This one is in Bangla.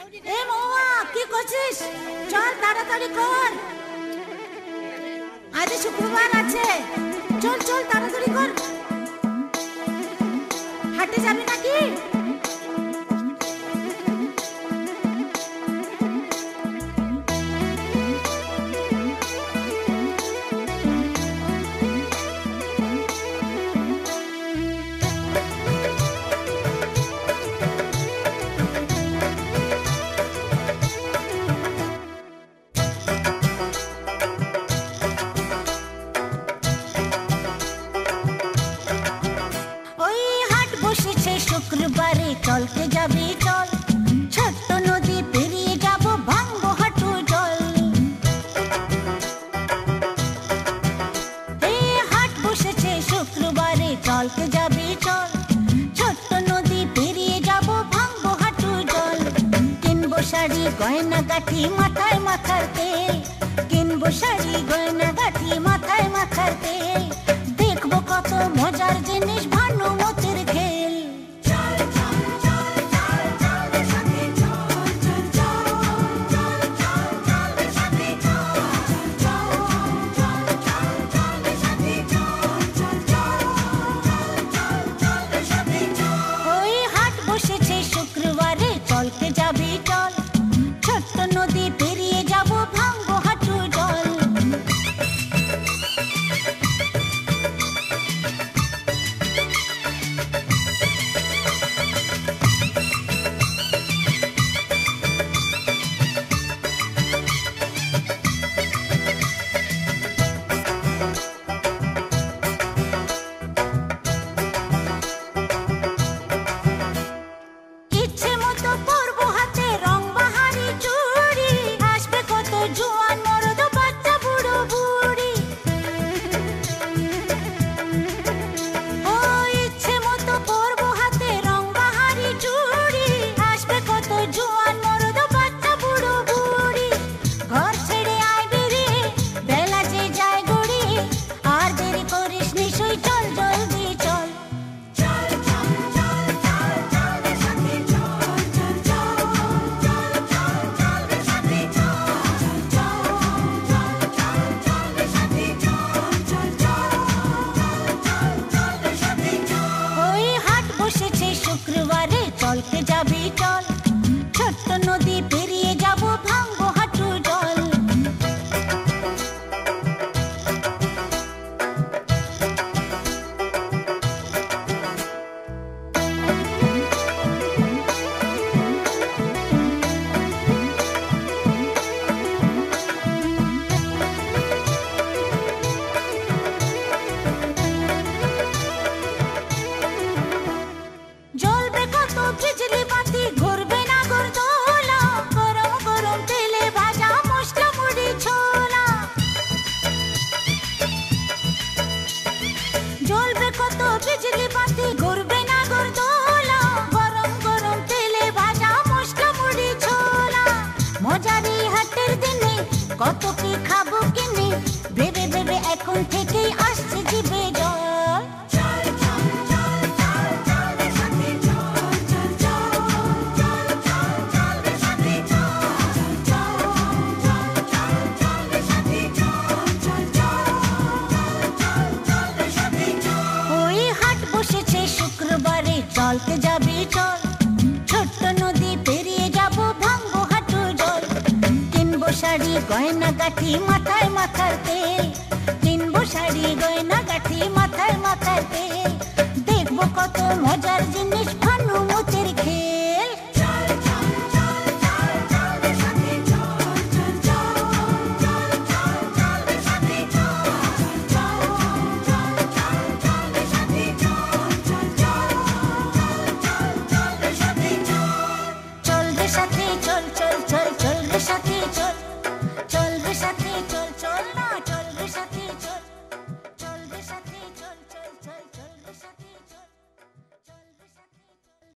এ মহুয়া, কি করছিস? চল তাড়াতাড়ি কর, আজ শুক্রবার আছে। চল চল তাড়াতাড়ি কর। হাটে যাবি নাকি? শুক্রবারে চলতে যাবি চল, ছোট্ট নদী পেরিয়ে যাব, ভাঙবো হাঁটু জল। এই হাট বসেছে শুক্রবারে চলতে যাবি চল, ছোট্ট নদী পেরিয়ে যাব, ভাঙবো হাঁটু জল। কিনবো শাড়ি গয়না গাঠি, মাথায় মাথার তেল, কিনবো শাড়ি গয়না গাঠি, মাথায় মাথার তেল। দেখবো কত মজার জিনিস, ভানুমতির খেল। শুক্রবারে চলতে যাবি চল, ছোট্ট নদী পেরিয়ে যাব, ভাঙবো হাঁটু জল। শুক্রবারে চলতে যাবি চল, ছোট্ট নদী পেরিয়ে যাব, ভাঙবো হাঁটু জল। বিজলি বাতি ঘুরবে না গরদোলা, গরম গরম তেলে ভাজা মশলা মুড়ি ছোলা। জ্বলবে কত বিজলি বাতি ঘুরবে না গরদোলা, গরম গরম তেলে ভাজা মশলা মুড়ি ছোলা। মজারি হাটের দিনে কত কি খাবো কিনে, ভেবে ভেবে এখন থেকেই আসছে জিভে জল। শুক্রবারে চলতে যাবি চল, ছোট্ট নদী পেরিয়ে যাব, ভাঙবো হাঁটু জল। কিনবো শাড়ি গয়না গাঠি, মাথায় মাথার তেল, কিনবো শাড়ি গয়না গাঠি, মাথায় মাথার তেল। দেখবো কত মজা